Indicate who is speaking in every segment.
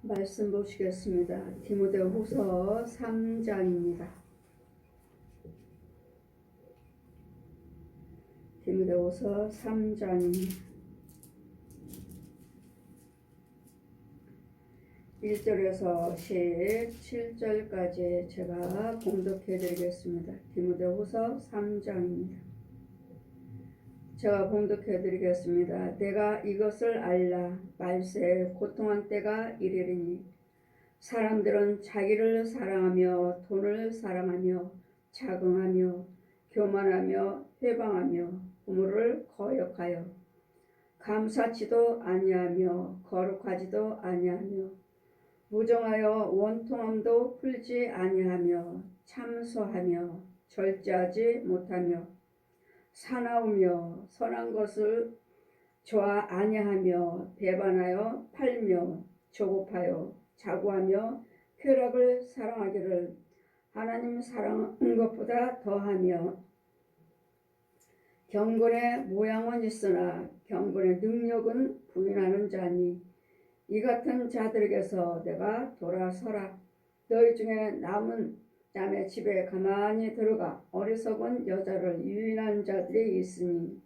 Speaker 1: 말씀 보시겠습니다. 디모데후서 3장입니다. 디모데후서 3장 1절에서 17절까지 제가 봉독해 드리겠습니다. 디모데후서 3장입니다. 제가 봉독해 드리겠습니다. 내가 이것을 알라. 말세에 고통한 때가 이르리니 사람들은 자기를 사랑하며 돈을 사랑하며 자긍하며 교만하며 회방하며 부모를 거역하여 감사치도 아니하며 거룩하지도 아니하며 무정하여 원통함도 풀지 아니하며 참소하며 절제하지 못하며 사나우며 선한 것을 좋아 아니하며 배반하여 팔며 조급하여 자고하며 쾌락을 사랑하기를 하나님 사랑한 것보다 더하며 경건의 모양은 있으나 경건의 능력은 부인하는 자니 이 같은 자들에게서 내가 돌아서라. 너희 중에 남은 남의 집에 가만히 들어가 어리석은 여자를 유인한 자들이 있으니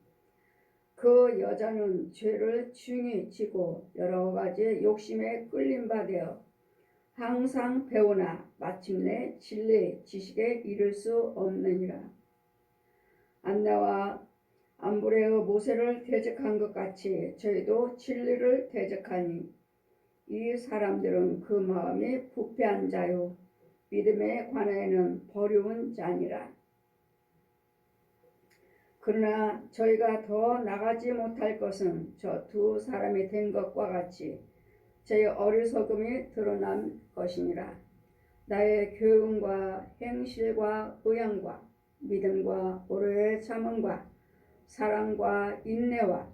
Speaker 1: 그 여자는 죄를 중히 지고 여러 가지 욕심에 끌린 바 되어 항상 배우나 마침내 진리의 지식에 이를 수 없느니라. 안나와 암브레어 모세를 대적한 것 같이 저희도 진리를 대적하니 이 사람들은 그 마음이 부패한 자요 믿음에 관하여는 버리운 자니라. 그러나 저희가 더 나가지 못할 것은 저 두 사람이 된 것과 같이 저희 어리석음이 드러난 것이니라. 나의 교훈과 행실과 의향과 믿음과 오래 참음과 사랑과 인내와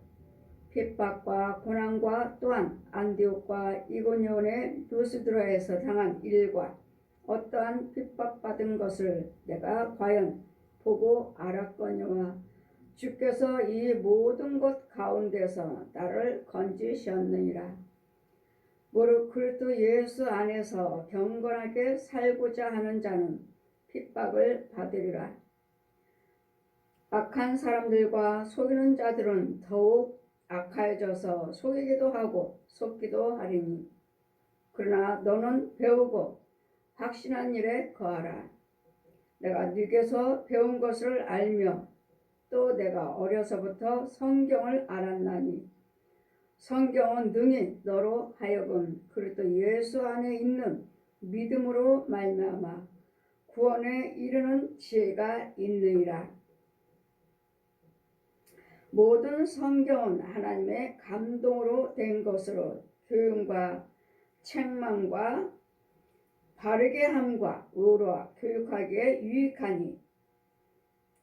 Speaker 1: 핍박과 고난과 또한 안디옥과 이고니온의 루스드라에서 당한 일과 어떠한 핍박받은 것을 내가 과연 보고 알았거니와 주께서 이 모든 것 가운데서 나를 건지셨느니라. 무릇 그리스도 예수 안에서 경건하게 살고자 하는 자는 핍박을 받으리라. 악한 사람들과 속이는 자들은 더욱 악해져서 속이기도 하고 속기도 하리니 그러나 너는 배우고 확신한 일에 거하라. 내가 네게서 배운 것을 알며 또 내가 어려서부터 성경을 알았나니 성경은 능히 너로 하여금 그리스도 예수 안에 있는 믿음으로 말미암아 구원에 이르는 지혜가 있느니라. 모든 성경은 하나님의 감동으로 된 것으로 교훈과 책망과 바르게 함과 의로와 교육하기에 유익하니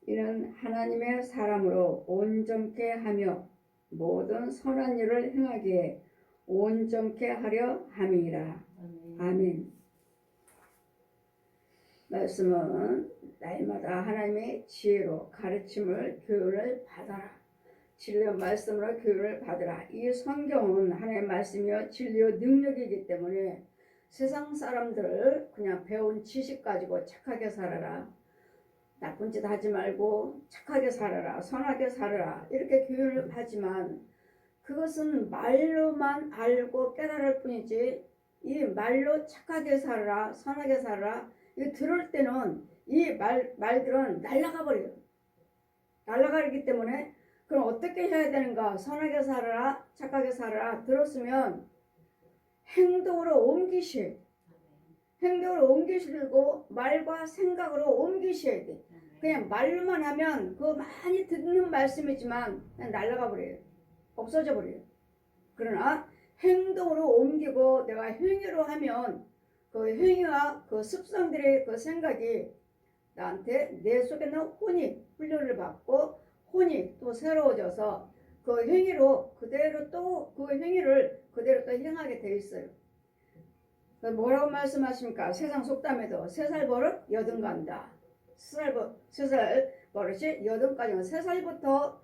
Speaker 1: 이는 하나님의 사람으로 온전케 하며 모든 선한 일을 행하기에 온전케 하려 함이라. 아멘. 말씀은 날마다 하나님의 지혜로 가르침을 교훈을 받아라. 진리의 말씀으로 교훈을 받으라. 이 성경은 하나님의 말씀이요 진리의 능력이기 때문에 세상 사람들 그냥 배운 지식 가지고 착하게 살아라. 나쁜 짓 하지 말고 착하게 살아라. 선하게 살아라. 이렇게 교훈을 하지만 그것은 말로만 알고 깨달을 뿐이지 이 말로 착하게 살아라. 선하게 살아라. 이거 들을 때는 이 말들은 날아가 버려요. 날아가기 때문에 그럼 어떻게 해야 되는가? 선하게 살아라. 착하게 살아라. 들었으면 행동으로 옮기셔야 돼. 행동으로 옮기시고 말과 생각으로 옮기셔야 돼. 그냥 말로만 하면 그 많이 듣는 말씀이지만 그냥 날아가 버려요. 없어져 버려요. 그러나 행동으로 옮기고 내가 행위로 하면 그 행위와 그 습성들의 그 생각이 나한테 내 속에는 혼이 훈련을 받고 혼이 또 새로워져서 그 행위로 그대로 또 그 행위를 그대로 또 행하게 돼 있어요. 뭐라고 말씀하십니까? 세상 속담에도 3살 버릇 여든 간다. 3살 버릇이 여든 가지면 3살부터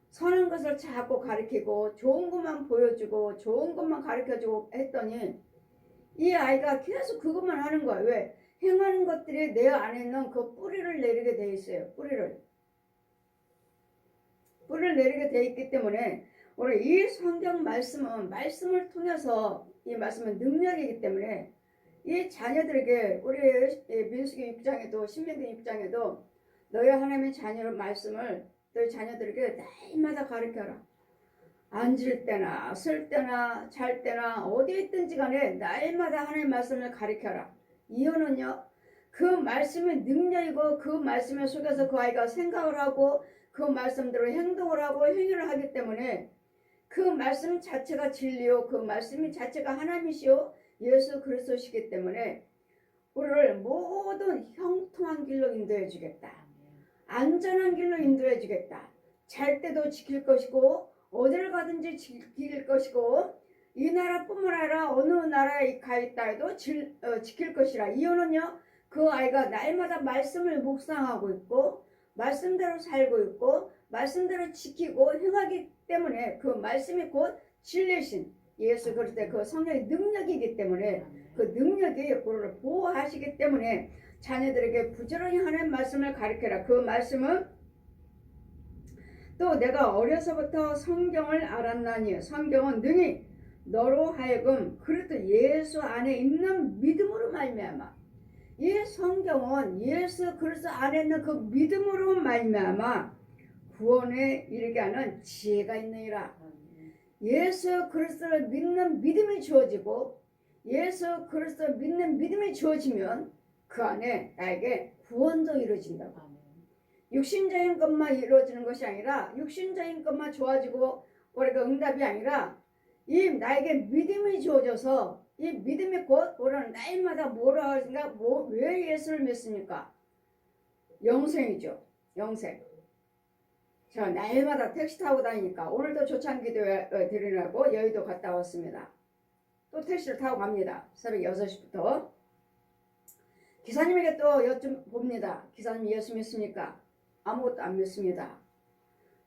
Speaker 1: 선한 것을 자꾸 가르치고 좋은 것만 보여주고 좋은 것만 가르쳐주고 했더니 이 아이가 계속 그것만 하는 거야. 왜? 행하는 것들이 내 안에 있는 그 뿌리를 내리게 돼 있어요. 뿌리를 내리게 돼 있기 때문에 오늘 이 성경 말씀은 말씀을 통해서 이 말씀은 능력이기 때문에 이 자녀들에게 우리 민수기 6장에도 신명기 6장에도 너희 하나님의 자녀의 말씀을 너희 자녀들에게 날마다 가르쳐라. 앉을 때나 쓸 때나 잘 때나 어디에 있든지 간에 날마다 하나님의 말씀을 가르쳐라. 이유는요. 그 말씀의 능력이고 그 말씀 속에서 그 아이가 생각을 하고 그 말씀대로 행동을 하고 행위를 하기 때문에 그 말씀 자체가 진리요. 그 말씀 자체가 하나님이시요. 예수 그리스도시기 때문에 우리를 모든 형통한 길로 인도해 주겠다. 안전한 길로 인도해 주겠다. 잘 때도 지킬 것이고 어디를 가든지 지킬 것이고 이 나라뿐만 아니라 어느 나라에 가 있다 해도 지킬 것이라. 이유는요. 그 아이가 날마다 말씀을 묵상하고 있고 말씀대로 살고 있고 말씀대로 지키고 행하기 때문에 그 말씀이 곧 진리신 예수 그리스도의 그 성령의 능력이기 때문에 그 능력이 우리를 보호하시기 때문에 자녀들에게 부지런히 하는 말씀을 가르쳐라. 그 말씀은 또 내가 어려서부터 성경을 알았나니 성경은 능히 너로 하여금 그리스도 예수 안에 있는 믿음으로 말미암아 이 성경은 예수 그리스도 안에 있는 그 믿음으로 말미암아 구원에 이르게 하는 지혜가 있느니라. 예수 그리스도를 믿는 믿음이 주어지고 예수 그리스도를 믿는 믿음이 주어지면 그 안에 나에게 구원도 이루어진다고. 육신적인 것만 이루어지는 것이 아니라 육신적인 것만 좋아지고 우리가 응답이 아니라 이 나에게 믿음이 주어져서 이 믿음이 곧 우리는 날마다 뭐라 하는가 왜 예수를 믿습니까? 영생이죠. 영생. 저 날마다 택시 타고 다니니까 오늘도 조찬기도 드리려고 여의도 갔다 왔습니다. 또 택시를 타고 갑니다. 새벽 6시부터. 기사님에게 또 여쭤봅니다. 기사님 예수 믿습니까? 아무것도 안 믿습니다.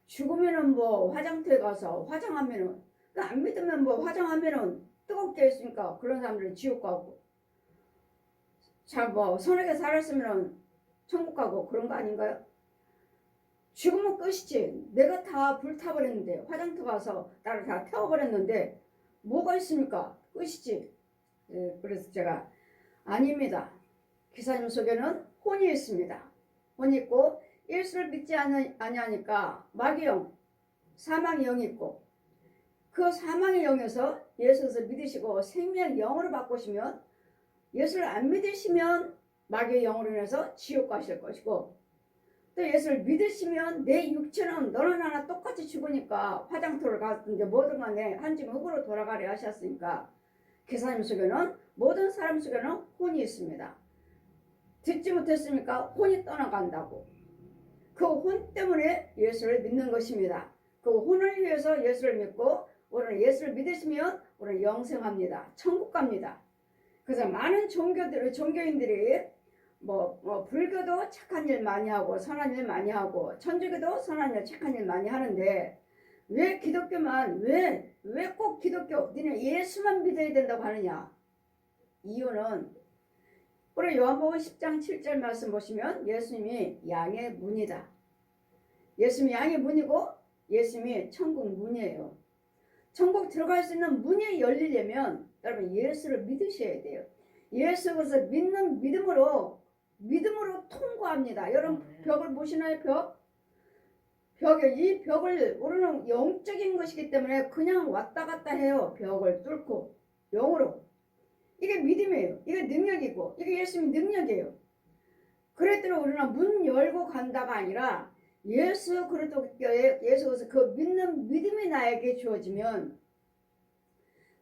Speaker 1: 죽으면은 뭐 화장터에 가서 화장하면은 안 믿으면 뭐 화장하면은 뜨겁게 했으니까 그런 사람들은 지옥 가고 자 뭐 선하게 살았으면은 천국 가고 그런 거 아닌가요? 죽으면 끝이지. 내가 다 불타버렸는데 화장터 가서 나를 다 태워버렸는데 뭐가 있습니까? 끝이지. 예, 그래서 제가 아닙니다. 기사님 속에는 혼이 있습니다. 혼이 있고 예수를 믿지 아니하니까 마귀의 영, 사망의 영이 있고 그 사망의 영에서 예수를 믿으시고 생명의 영으로 바꾸시면 예수를 안 믿으시면 마귀의 영으로 인해서 지옥 가실 것이고 또 예수를 믿으시면 내 육체는 너나 나나 똑같이 죽으니까 화장터를 갔든지 뭐든 간에 한 집 흙으로 돌아가려 하셨으니까 기사님 속에는 모든 사람 속에는 혼이 있습니다. 듣지 못했습니까? 혼이 떠나간다고. 그 혼 때문에 예수를 믿는 것입니다. 그 혼을 위해서 예수를 믿고 우리는 예수를 믿으시면 우리는 영생합니다. 천국 갑니다. 그래서 많은 종교인들이 불교도 착한 일 많이 하고 선한 일 많이 하고 천주교도 선한 일 착한 일 많이 하는데 왜 기독교만 왜 꼭 기독교 니네 예수만 믿어야 된다고 하느냐. 이유는 우리 요한복음 10장 7절 말씀 보시면 예수님이 양의 문이다. 예수님이 양의 문이고 예수님이 천국 문이에요. 천국 들어갈 수 있는 문이 열리려면 여러분 예수를 믿으셔야 돼요. 예수 그래서 믿는 믿음으로 통과합니다. 여러분 벽을 보시나요? 이 벽을 우리는 영적인 것이기 때문에 그냥 왔다 갔다 해요. 벽을 뚫고 영으로. 이게 믿음이에요. 이게 능력이고 이게 예수님 능력이에요. 그랬더니 우리는 문 열고 간다가 아니라 예수 그리스도의 예수께서 그 믿는 믿음이 나에게 주어지면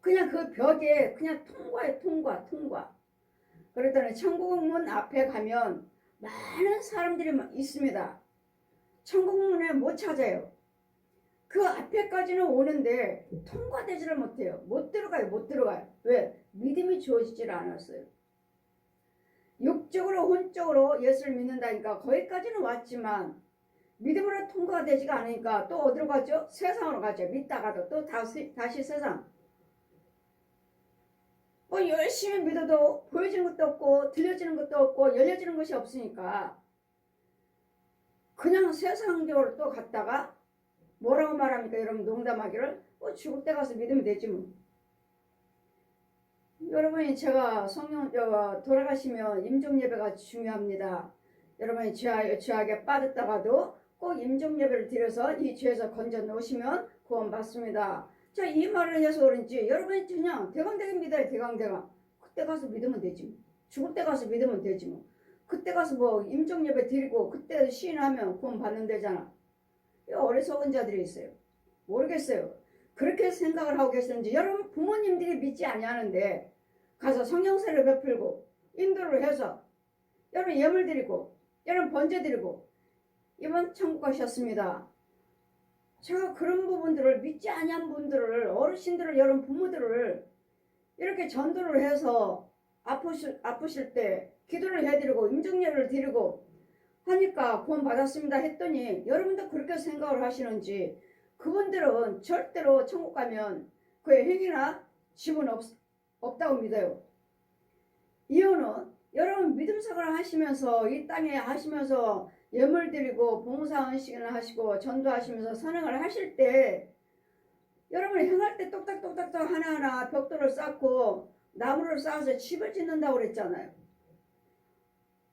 Speaker 1: 그냥 그 벽에 그냥 통과해. 통과. 그랬더니 천국문 앞에 가면 많은 사람들이 있습니다. 천국문에 못 찾아요. 그 앞에까지는 오는데 통과되지를 못해요. 못 들어가요. 왜? 믿음이 주어지질 않았어요. 육적으로 혼적으로 예수를 믿는다니까 거기까지는 왔지만 믿음으로 통과되지가 않으니까 또 어디로 가죠? 세상으로 가죠. 믿다가도 또 다시 세상. 열심히 믿어도 보여지는 것도 없고 들려지는 것도 없고 열려지는 것이 없으니까 그냥 세상적으로 또 갔다가 뭐라고 말합니까? 여러분 농담하기를 죽을 때 가서 믿으면 되지 뭐. 여러분이 제가 성령 돌아가시면 임종예배가 중요합니다. 여러분이 죄악에 빠졌다가도 꼭 임종예배를 드려서 이 죄에서 건져 놓으시면 구원받습니다. 자, 이 말을 해서 그런지 여러분이 그냥 대강대강 믿어요. 대강대강. 그때 가서 믿으면 되지 뭐. 죽을 때 가서 믿으면 되지 뭐. 그때 가서 뭐 임종예배 드리고 그때 시인하면 구원받는 데잖아. 어리석은 자들이 있어요. 모르겠어요. 그렇게 생각을 하고 계시는지. 여러분 부모님들이 믿지 아니하는데 가서 성령세를 베풀고 인도를 해서 여러분 예물 드리고 여러분 번제 드리고 이번 천국 가셨습니다. 제가 그런 부분들을 믿지 아니한 분들을 어르신들을 여러분 부모들을 이렇게 전도를 해서 아프실 때 기도를 해드리고 임종례를 드리고 하니까 구원 받았습니다 했더니 여러분도 그렇게 생각을 하시는지 그분들은 절대로 천국 가면 그의 행위나 집은 없다고 믿어요. 이유는 여러분 믿음 생활을 하시면서 이 땅에 하시면서 예물 드리고 봉사 헌신을 하시고 전도하시면서 선행을 하실 때 여러분 행할 때 똑딱똑딱 하나하나 벽돌을 쌓고 나무를 쌓아서 집을 짓는다고 그랬잖아요.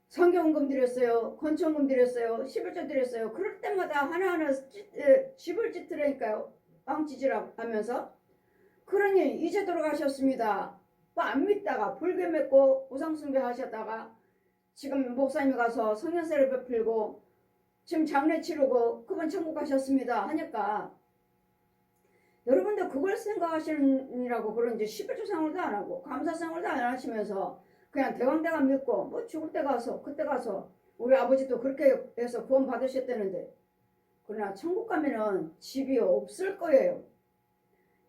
Speaker 1: 성경금 드렸어요. 권총금 드렸어요. 11조 드렸어요. 그럴 때마다 하나하나 집을 짓으라니까요. 빵지지라 하면서. 그러니 이제 돌아가셨습니다. 뭐 안 믿다가 불교 믿고 우상숭배 하셨다가 지금 목사님이 가서 성년세를 베풀고 지금 장례 치르고 그분 천국 가셨습니다 하니까 여러분들 그걸 생각하시느라고 그런지 11조 생활도 안 하고 감사 생활도 안 하시면서 그냥 대강대강 믿고 뭐 죽을 때 가서 그때 가서 우리 아버지도 그렇게 해서 구원 받으셨다는데 그러나 천국 가면은 집이 없을 거예요.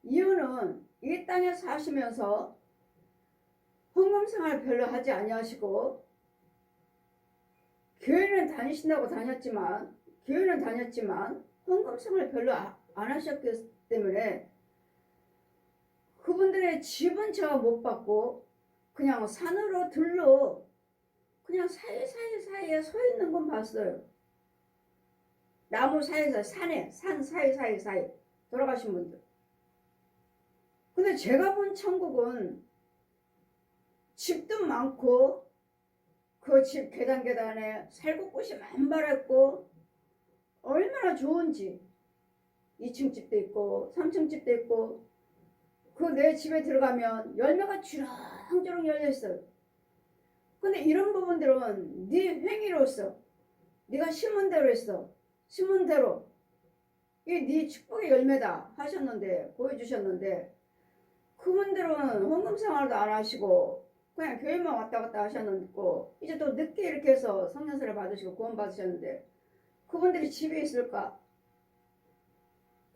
Speaker 1: 이유는 이 땅에 사시면서 헌금생활 별로 하지 아니하시고 교회는 다녔지만 헌금생활 별로 안 하셨기 때문에 그분들의 집은 제가 못 받고 그냥 산으로 들로 그냥 사이사이에 서 있는 건 봤어요. 나무 사이에서 산 사이사이 돌아가신 분들. 근데 제가 본 천국은 집도 많고 그 집 계단에 살구꽃이 만발했고 얼마나 좋은지 2층 집도 있고 3층 집도 있고 그 내 집에 들어가면 열매가 주렁주렁 열려있어요. 근데 이런 부분들은 네 행위로서 네가 심은 대로 했어. 심은 대로 이게 네 축복의 열매다 하셨는데 보여주셨는데 그분들은 헌금생활도 안 하시고 그냥 교회만 왔다 갔다 하셨는데 이제 또 늦게 이렇게 해서 성령세를 받으시고 구원 받으셨는데 그분들이 집에 있을까?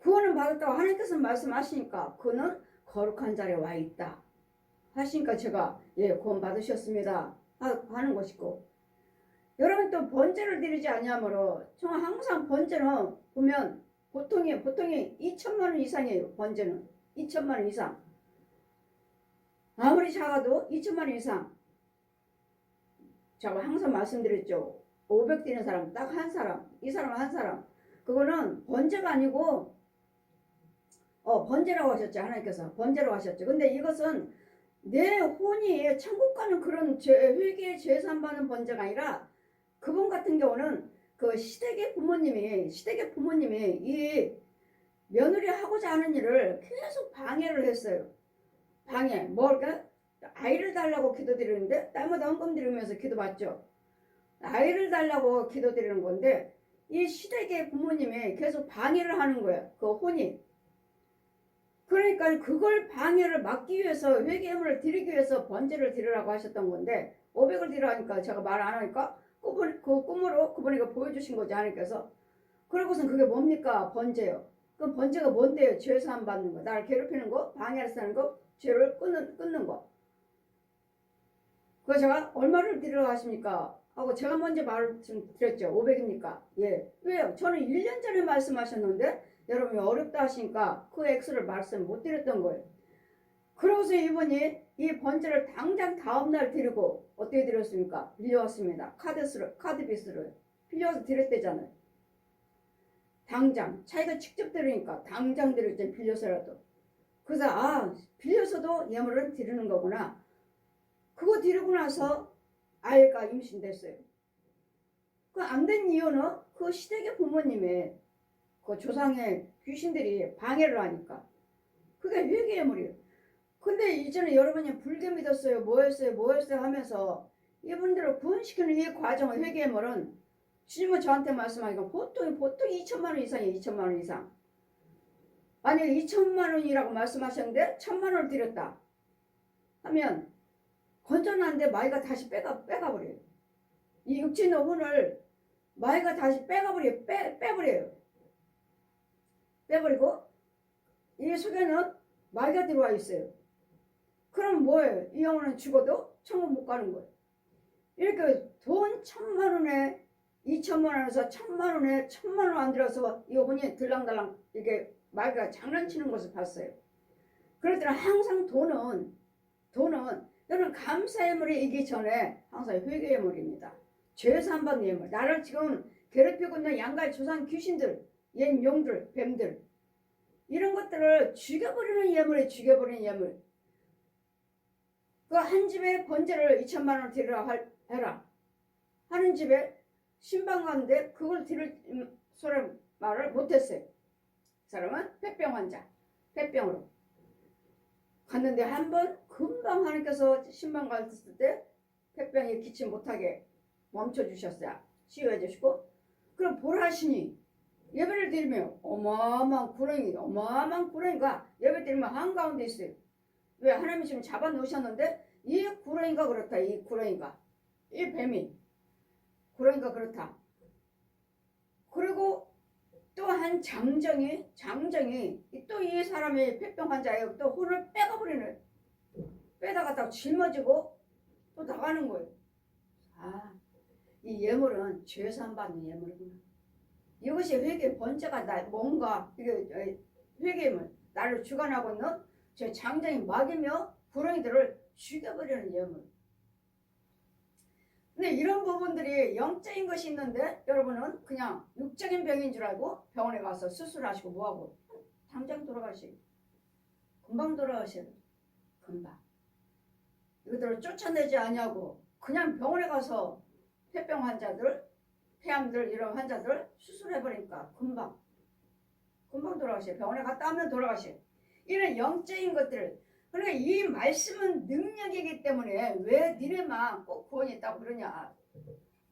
Speaker 1: 구원을 받았다고 하나님께서 말씀하시니까 그는 거룩한 자리에 와 있다 하시니까 제가 구원 받으셨습니다 하는 것이고 여러분 또 번제를 드리지 아니하므로 정말 항상 번제는 보면 보통이 2천만 원 이상이에요. 번제는 2천만 원 이상 아무리 작아도 2천만 원 이상. 제가 항상 말씀드렸죠. 500 드리는 사람 딱 한 사람, 이 사람 한 사람. 그거는 번제가 아니고 번제라고 하셨죠. 하나님께서 번제라고 하셨죠. 근데 이것은 내 혼이 천국 가는 그런 회개의 죄산 받는 번제가 아니라 그분 같은 경우는 그 시댁의 부모님이 이 며느리 하고자 하는 일을 계속 방해를 했어요. 뭘까? 아이를 달라고 기도드리는데 딸마다 헌금 드리면서 기도받죠. 아이를 달라고 기도드리는 건데 이 시댁의 부모님이 계속 방해를 하는 거예요. 그 혼이. 그러니까 그걸 방해를 막기 위해서 회개물을 드리기 위해서 번제를 드리라고 하셨던 건데 500을 드리라니까 제가 말 안 하니까 그 꿈으로 그분이 보여주신 거지 하나님께서. 그러고선 그게 뭡니까? 번제요. 그 번제가 뭔데요? 죄 사함 받는 거. 나를 괴롭히는 거, 방해를 쓰는 거, 죄를 끊는 거. 그거 제가 얼마를 드리라고 하십니까? 하고 제가 먼저 말을 좀 드렸죠. 500입니까? 예. 왜요? 저는 1년 전에 말씀하셨는데 여러분이 어렵다 하시니까 그 액수를 말씀 못 드렸던 거예요. 그러고서 이분이 이 번제를 당장 다음날 드리고 어떻게 드렸습니까? 빌려왔습니다. 카드비스를 빌려와서 드렸대잖아요. 당장 자기가 직접 드리니까 당장 드렸죠. 빌려서라도. 그래서 빌려서도 예물을 드리는 거구나. 그거 드리고 나서 아이가 임신됐어요. 그 안 된 이유는 그 시댁의 부모님의 그 조상의 귀신들이 방해를 하니까. 그게 회개 예물이에요. 근데 이전에 여러분이 불교 믿었어요, 뭐했어요 하면서 이분들을 구원시키는 이 과정의 회개 예물은 주님은 저한테 말씀하니까 보통 2천만 원 이상이에요. 2천만 원 이상. 만약에 2천만 원이라고 말씀하셨는데 1,000만 원을 드렸다 하면 건전한데 마귀가 다시 빼가버려요. 이 육신의 혼을 마귀가 다시 빼가버려요. 빼버려요. 빼버리고 이 속에는 마귀가 들어와 있어요. 그럼 뭐예요? 이 영혼은 죽어도 천국 못 가는 거예요. 이렇게 돈 1,000만 원에 2천만 원에서 1,000만 원에 1,000만 원 안 들어서 이 혼이 들랑달랑 이게 마귀가 장난치는 것을 봤어요. 그럴 때는 항상 돈은 여러분 감사 예물이 이기 전에 항상 회개 예물입니다. 죄 사함받는 예물. 나를 지금 괴롭히고 있는 양갈 조상 귀신들, 용들, 뱀들 이런 것들을 죽여버리는 예물에 죽여버리는 예물. 그 한 집에 번제를 2천만 원 드리라 해라 하는 집에 신방 가는데 그걸 드릴 사람 말을 못했어요. 그 사람은 폐병 환자, 폐병으로 갔는데 한 번 금방 하나님께서 신방 갔을 때 폐병이 기치 못하게 멈춰주셨어요. 치유해 주시고 그럼 보라시니 예배를 드리면 어마어마한 구렁이가 예배 드리면 한가운데 있어요. 왜? 하나님이 지금 잡아 놓으셨는데 이 구렁이가 그렇다. 이 뱀이 구렁이가 그렇다. 그리고 또 한 장정이 또 이 사람의 폐병 환자예요. 또 혼을 빼가버리는 빼다가 딱 짊어지고 또 나가는 거예요. 이 예물은 죄사함 받는 예물이구나. 이것이 회개 번제가 뭔가 이게 회개물 나를 주관하고 있는 제 장정이 막이며 구렁이들을 죽여버리는 예물. 근데 이런 부분들이 영적인 것이 있는데 여러분은 그냥 육적인 병인 줄 알고 병원에 가서 수술하시고 뭐하고 당장 돌아가시고 금방 돌아가셔요. 금방. 이것들을 쫓아내지 않냐고 그냥 병원에 가서 폐병 환자들, 폐암들 이런 환자들 수술해버리니까 금방 돌아가셔요. 병원에 갔다 오면 돌아가셔요. 이런 영적인 것들. 그러니까 이 말씀은 능력이기 때문에 왜 니네만 꼭 구원이 있다고 그러냐.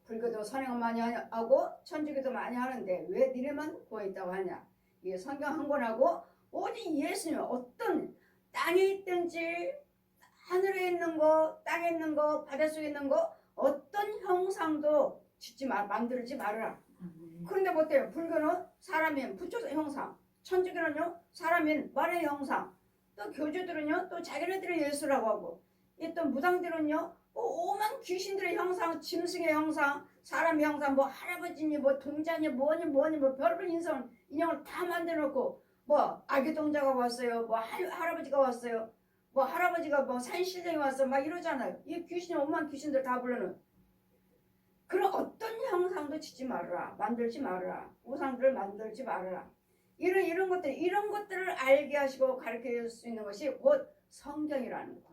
Speaker 1: 불교도 선행을 많이 하고 천주교도 많이 하는데 왜 니네만 구원이 있다고 하냐. 이게 성경 한 권하고 오직 예수님 어떤 땅에 있든지 하늘에 있는 거 땅에 있는 거 바닷속에 있는 거 어떤 형상도 만들지 말아라. 그런데 뭐 어때요? 불교는 사람인 부처의 형상, 천주교는요 사람인 말의 형상, 또 교주들은요 또 자기네들의 예수라고 하고, 또 무당들은요 오만 귀신들의 형상, 짐승의 형상, 사람의 형상, 뭐 할아버지니 뭐 동자니 뭐니 뭐 별별 인형을 다 만들어놓고 뭐 아기 동자가 왔어요, 뭐 할아버지가 왔어요, 뭐 할아버지가 뭐 산신령이 왔어 막 이러잖아요. 이 귀신이 오만 귀신들 다 불러는. 그런 어떤 형상도 짓지 말아라. 만들지 말아라. 우상들을 만들지 말아라. 이런 것들을 알게 하시고 가르쳐 줄 수 있는 것이 곧 성경이라는 것.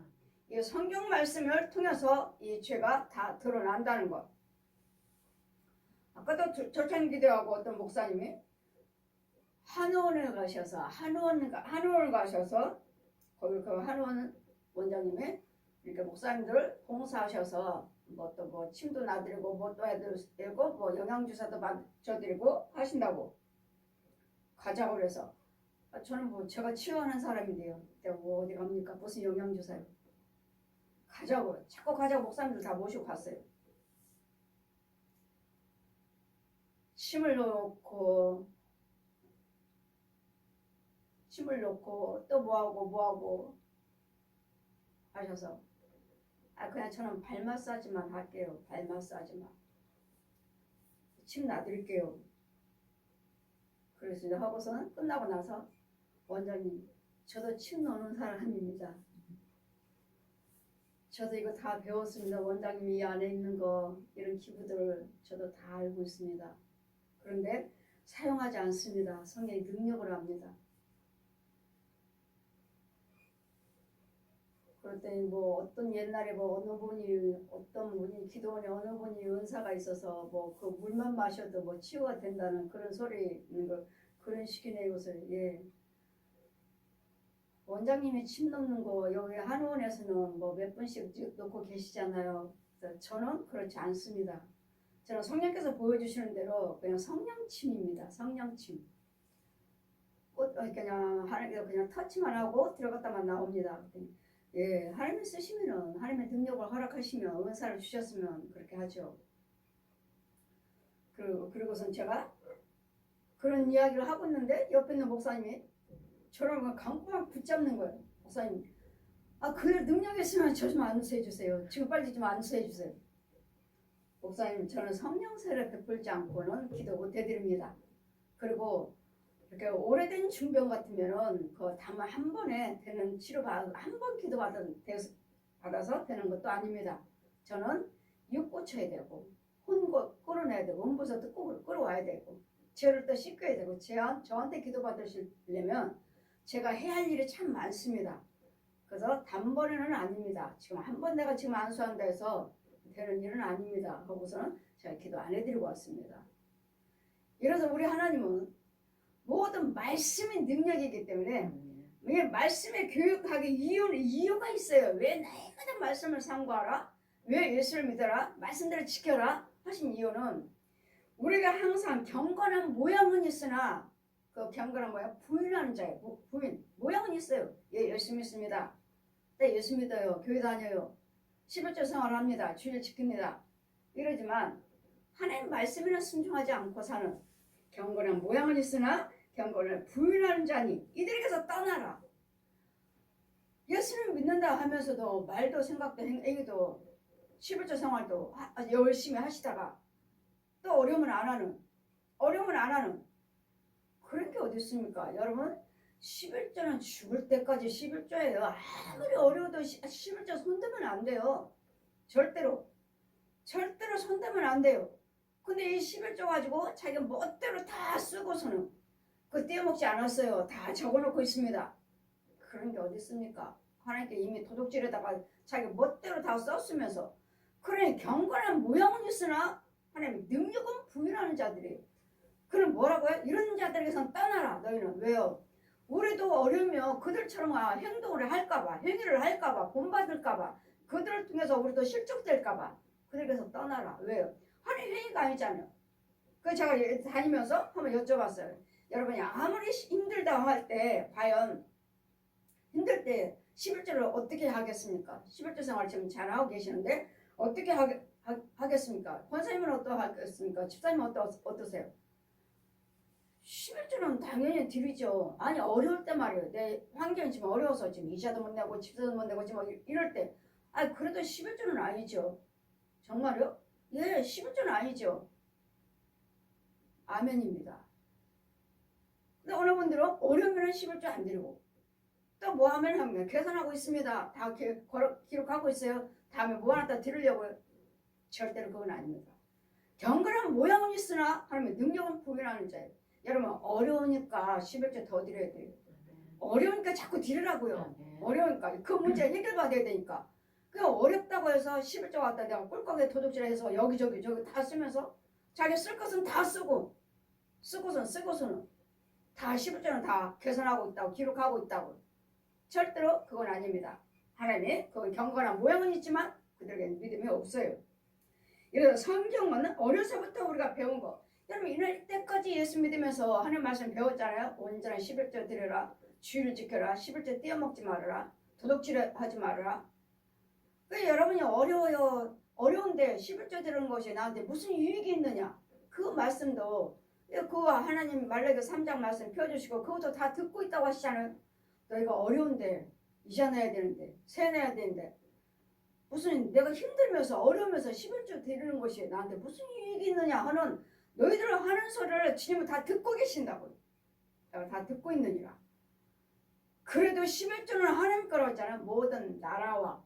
Speaker 1: 이 성경 말씀을 통해서 이 죄가 다 드러난다는 것. 아까도 절찬기도하고 어떤 목사님이 한의원을 가셔서 거기 그 한의원 원장님이 이렇게 목사님들 봉사하셔서 뭐 침도 놔드리고 뭐 또 해드리고 뭐 영양주사도 맞춰드리고 하신다고 가자고 그래서 저는 뭐 제가 치유하는 사람인데요. 내가 뭐 어디 갑니까? 무슨 영양주사요? 가자고 자꾸 가자고 목사님들 다 모시고 갔어요. 침을 놓고 또 뭐하고 하셔서 그냥 저는 발 마사지만 할게요. 발 마사지만. 침 놔드릴게요. 그래서 하고서는 끝나고 나서 원장님 저도 침 놓는 사람입니다.
Speaker 2: 저도 이거 다 배웠습니다. 원장님이 이 안에 있는 거 이런 기구들을 저도 다 알고 있습니다. 그런데 사용하지 않습니다. 성령의 능력을 합니다. 그랬더니 뭐 어떤 옛날에 뭐 어떤 분이 기도원에 어느 분이 은사가 있어서 뭐 그 물만 마셔도 뭐 치유가 된다는 그런 소리 있는 거 그런 식이네 요새. 예. 원장님이 침 넣는 거 여기 한의원에서는 뭐 몇 분씩 넣고 계시잖아요. 그래서 저는 그렇지 않습니다. 저는 성령께서 보여주시는 대로 그냥 성령침입니다. 성령침. 그냥 하나님께서 그냥 터치만 하고 들어갔다만 나옵니다. 예, 하나님이 쓰시면은 하나님의 능력을 허락하시면 은사를 주셨으면 그렇게 하죠. 그리고선 제가 그런 이야기를 하고 있는데 옆에 있는 목사님이 저를 강구만 붙잡는 거예요. 목사님, 그 능력 있으면 저 좀 안수해 주세요. 지금 빨리 좀 안수해 주세요. 목사님, 저는 성령세를 베풀지 않고는 기도 못 해드립니다. 그리고 이렇게 오래된 중병 같으면은 그 다만 한 번에 되는 치료 한 번 기도 받아서 되는 것도 아닙니다. 저는 육 고쳐야 되고 끌어내야 되고 음부서도 꼭 끌어와야 되고 죄를 또 씻겨야 되고 저한테 기도 받으시려면 제가 해야 할 일이 참 많습니다. 그래서 단번에는 아닙니다. 지금 한 번 내가 지금 안수한다 해서 되는 일은 아닙니다. 하고서는 제가 기도 안 해드리고 왔습니다. 이래서 우리 하나님은 모든 말씀의 능력이기 때문에 왜 말씀에 교육하기 이유가 있어요. 왜 날마다 말씀을 상고하라? 왜 예수를 믿어라? 말씀대로 지켜라? 하신 이유는 우리가 항상 경건한 모양은 있으나 그 경건한 모양 부인하는 자예요. 부인 모양은 있어요. 예, 열심히 믿습니다. 네, 예수 믿어요. 교회 다녀요. 11조 생활합니다. 주일 지킵니다. 이러지만 하나님 말씀에는 순종하지 않고 사는 경건한 모양은 있으나 경건을 부인하는 자니 이들에게서 떠나라. 예수를 믿는다 하면서도 말도 생각도 행위도 11조 생활도 열심히 하시다가 또 어려움을 안 하는 그런 게 어디 있습니까? 여러분 11조는 죽을 때까지 11조예요. 아무리 어려워도 11조 손대면 안 돼요. 절대로 손대면 안 돼요. 근데 이 11조 가지고 자기가 멋대로 다 쓰고서는 그 떼어먹지 않았어요. 다 적어놓고 있습니다. 그런 게 어디 있습니까? 하나님께 이미 도둑질에다가 자기 멋대로 다 썼으면서 그래 경건한 모양은 있으나 하나님 능력은 부인하는 자들이 그럼 뭐라고요? 이런 자들에게선 떠나라. 너희는 왜요? 우리도 어려우면 그들처럼 행동을 할까봐 행위를 할까봐 본받을까봐 그들을 통해서 우리도 실족될까봐 그들에게서 떠나라. 왜요? 하나님 행위가 아니잖아요. 그 제가 다니면서 한번 여쭤봤어요. 여러분이 아무리 힘들다 할 때 과연 힘들 때 11조를 어떻게 하겠습니까? 11조 생활 지금 잘하고 계시는데 어떻게 하겠습니까? 권사님은 어떠하겠습니까? 집사님은 어떠세요? 11조는 당연히 드리죠. 아니 어려울 때 말이에요. 내 환경이 지금 어려워서 지금 이자도 못 내고 집사도 못 내고 지금 이럴 때 그래도 11조는 아니죠. 정말요? 예, 11조는 아니죠. 아멘입니다. 근데 어느 분들은 어려우면 11조 안 드리고 또 뭐 하면 계산하고 있습니다. 다 기록하고 있어요. 다음에 뭐 하나 더 드리려고요. 절대로 그건 아닙니다. 경건한 모양은 있으나 하나님의 능력은 부인하는 자예요. 여러분 어려우니까 11조 더 드려야 돼요. 어려우니까 자꾸 드리라고요. 어려우니까 그 문제 해결받아야 되니까. 그 어렵다고 해서 11조 갖다 내가 꿀꺽에 도둑질해서 여기저기 저기 다 쓰면서 자기 쓸 것은 다 쓰고서는 다 11조는 다 계산하고 있다고 기록하고 있다고. 절대로 그건 아닙니다. 하나님의 그 경건한 모양은 있지만 그들에게는 믿음이 없어요. 이래서 성경은 어려서부터 우리가 배운 거. 여러분 이날 때까지 예수 믿으면서 하나님 말씀 배웠잖아요. 온전한 11조 드려라. 주의를 지켜라. 11조 떼어먹지 말아라. 도둑질 하지 말아라. 그 여러분이 어려워요. 어려운데 11조 드리는 것이 나한테 무슨 유익이 있느냐. 그 말씀도 그 하나님 말라기 3장 말씀 펴주시고 그것도 다 듣고 있다고 하시잖아요. 너희가 어려운데 이자 내야 되는데 세 내야 되는데 무슨 내가 힘들면서 어려우면서 11조 드리는 것이 나한테 무슨 유익이 있느냐 하는 너희들 하는 소리를 주님은 다 듣고 계신다고요. 내가 다 듣고 있느니라. 그래도 11조는 하나님 거라고 했잖아요. 모든 나라와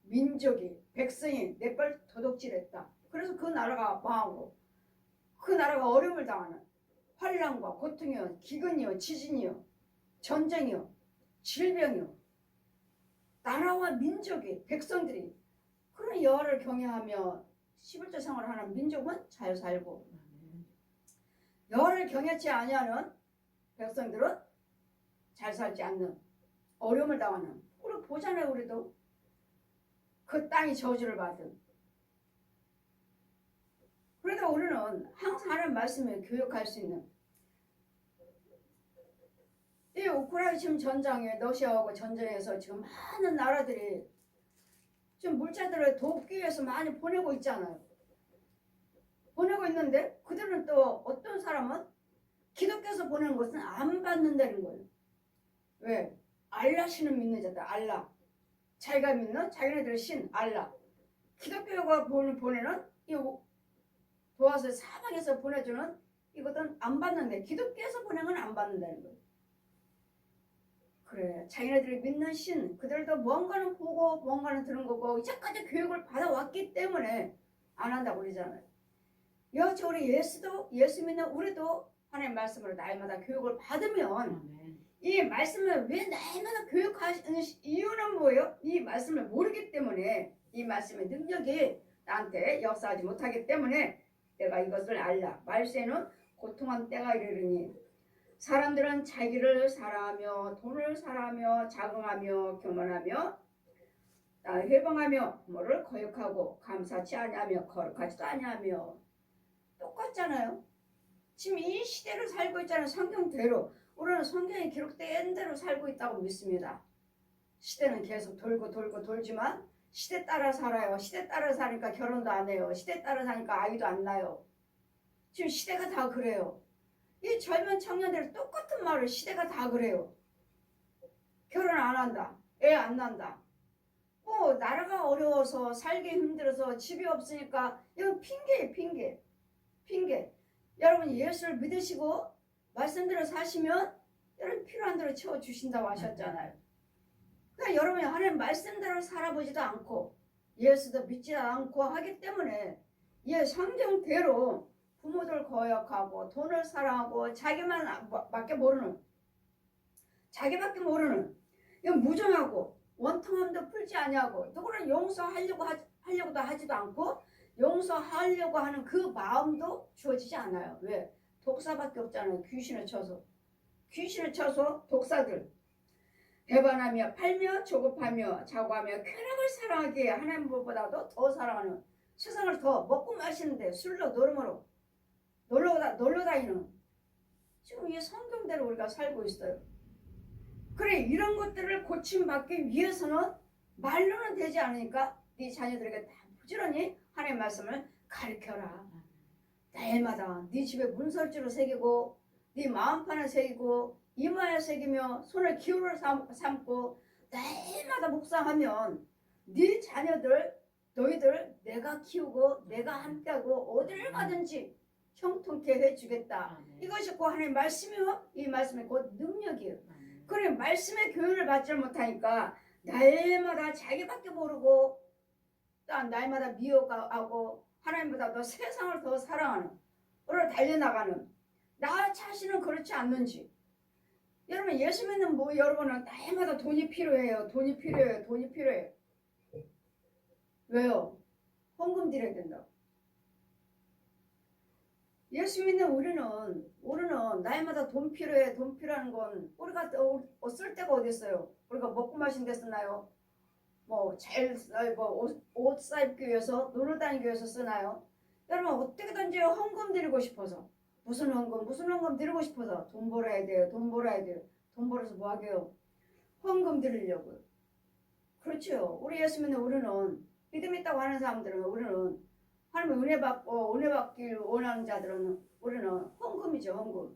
Speaker 2: 민족이 백성이 내걸 도둑질했다. 그래서 그 나라가 망하고 그 나라가 어려움을 당하는 환란과 고통이요, 기근이요, 지진이요, 전쟁이요, 질병이요. 나라와 민족이 백성들이 그런 여호와를 경외하며 11조 생활하는 민족은 잘 살고 여호와를 경외치 아니하는 백성들은 잘 살지 않는 어려움을 당하는. 우리 보잖아요. 우리도 그 땅이 저주를 받은. 그러니까 우리는 항상 하나님 말씀을 교육할 수 있는 이 우크라이나 지금 전장에 러시아하고 전쟁에서 지금 많은 나라들이 지금 물자들을 돕기 위해서 많이 보내고 있잖아요. 보내고 있는데 그들은 또 어떤 사람은 기독교에서 보내는 것은 안 받는다는 거예요. 왜? 알라 신을 믿는 자다. 알라. 자기가 믿는 자기네들의 신 알라. 기독교가 보내는 이 도와서 사방에서 보내주는 이것은 안 받는데 기독교에서 보내는 건 안 받는다는 거예요. 그래, 자기네들이 믿는 신 그들도 뭔가는 보고 뭔가는 들은 거고 이제까지 교육을 받아왔기 때문에 안 한다고 그러잖아요. 여하튼 우리 예수 믿는 우리도 하나님의 말씀으로 날마다 교육을 받으면 이 말씀을 왜 날마다 교육하시는 이유는 뭐예요? 이 말씀을 모르기 때문에 이 말씀의 능력이 나한테 역사하지 못하기 때문에 내가 이것을 알라. 말세는 고통한 때가 이르르니 사람들은 자기를 사랑하며 돈을 사랑하며 자긍하며 교만하며 회방하며 뭐를 거역하고 감사치 아니하며 거룩하지도 아니하며 똑같잖아요. 지금 이 시대를 살고 있잖아요. 성경대로. 우리는 성경에 기록된 대로 살고 있다고 믿습니다. 시대는 계속 돌고 돌지만 시대 따라 살아요. 시대 따라 사니까 결혼도 안 해요. 시대 따라 사니까 아이도 안 낳아요. 지금 시대가 다 그래요. 이 젊은 청년들 똑같은 말을 시대가 다 그래요. 결혼 안 한다. 애 안 낳는다. 뭐 나라가 어려워서 살기 힘들어서 집이 없으니까 이건 핑계예요. 핑계. 여러분 예수를 믿으시고 말씀대로 사시면 여러분 필요한 대로 채워주신다고 하셨잖아요. 그러니까 여러분이 하나님 말씀대로 살아보지도 않고 예수도 믿지 않고 하기 때문에 성경대로 부모들 거역하고 돈을 사랑하고 자기밖에 모르는 이건 무정하고 원통함도 풀지 아니하고 누구를 용서하려고도 하지도 않고 용서하려고 하는 그 마음도 주어지지 않아요. 왜? 독사밖에 없잖아요. 귀신을 쳐서 독사들 배반하며 팔며 조급하며 자고하며 쾌락을 사랑하기에 하나님보다도 더 사랑하는 세상을 더 먹고 마시는데 술로 노름으로 놀러 다니는 지금 이 성경대로 우리가 살고 있어요. 그래 이런 것들을 고침받기 위해서는 말로는 되지 않으니까 네 자녀들에게 다 부지런히 하나님의 말씀을 가르쳐라. 날마다 네 집에 문설주로 새기고 네 마음판에 새기고 이마에 새기며 손을 기울여 삼고 날마다 묵상하면 네 자녀들 너희들 내가 키우고 내가 함께하고 어디를 가든지 형통케 해주겠다. 이것이 곧 하나님의 말씀이요 이 말씀의 곧 능력이에요. 그래 말씀의 교육을 받지 못하니까 날마다 자기밖에 모르고 또 날마다 미워하고 하나님보다 더 세상을 더 사랑하는 우리를 달려나가는 나 자신은 그렇지 않는지. 여러분 예수 믿는 여러분은 날마다 돈이 필요해요. 왜요? 헌금 드려야 된다. 예수 믿는 우리는 날마다 돈 필요하는 건 우리가 쓸 데가 어디 있어요? 우리가 먹고 마신 데 쓰나요? 옷 사입기 위해서 놀러 다니기 위해서 쓰나요? 여러분 어떻게든지 헌금 드리고 싶어서 무슨 헌금 드리고 싶어서 돈 벌어야 돼요. 돈 벌어서 뭐 하게요? 헌금 드리려고요. 그렇죠. 우리 예수 믿는 우리는 믿음 있다고 하는 사람들은 우리는 하나님 은혜 받길 원하는 자들은 우리는 헌금이죠.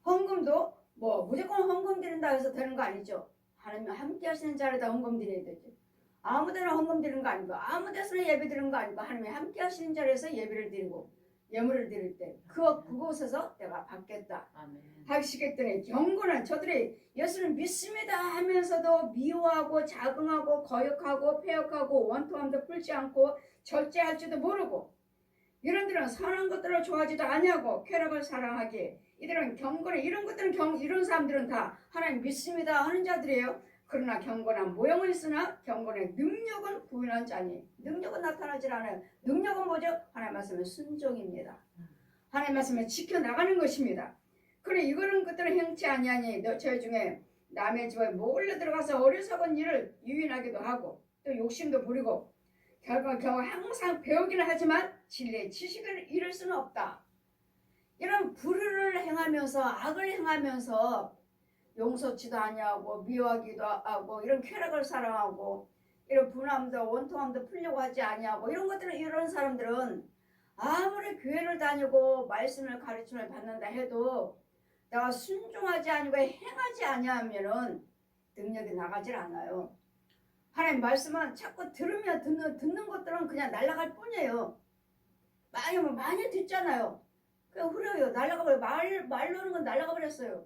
Speaker 2: 헌금도 무조건 헌금 드린다 해서 되는 거 아니죠. 하나님 함께 하시는 자리에다 헌금 드려야 되죠. 아무 데나 헌금 드리는 거 아니고 아무 데서나 예배 드리는 거 아니고 하나님이 함께 하시는 자리에서 예배를 드리고 예물을 드릴 때 그곳에서 내가 받겠다
Speaker 3: 아멘.
Speaker 2: 하시겠더니 경고는 저들이 예수를 믿습니다 하면서도 미워하고 자긍하고 거역하고 폐역하고 원통함도 풀지 않고 절제할 줄도 모르고 이런들은 선한 것들을 좋아하지도 아니하고 쾌락을 사랑하기에 이들은 경건에 이런 것들은 이런 사람들은 다 하나님 믿습니다 하는 자들이에요. 그러나 경건한 모형은 있으나 경건의 능력은 부인한 자니 능력은 나타나질 않아요. 능력은 뭐죠? 하나님 말씀의 순종입니다. 하나님 말씀을 지켜나가는 것입니다. 그래 이거는 것들은 행치 아니하니 저희 중에 남의 집에 몰래 들어가서 어리석은 일을 유인하기도 하고 또 욕심도 부리고 겨우 항상 배우기는 하지만 진리의 지식을 잃을 수는 없다. 이런 불의를 행하면서 악을 행하면서 용서치도 아니하고 미워하기도 하고 이런 쾌락을 사랑하고 이런 분함도 원통함도 풀려고 하지 아니하고 이런 것들은 이런 사람들은 아무리 교회를 다니고 말씀을 가르침을 받는다 해도 내가 순종하지 아니고 행하지 아니하면은 능력이 나가질 않아요. 하나님 말씀은 자꾸 들으면 듣는 것들은 그냥 날아갈 뿐이에요. 많이 듣잖아요. 그냥 흐려요. 날아가 버려. 말로는 건 날아가 버렸어요.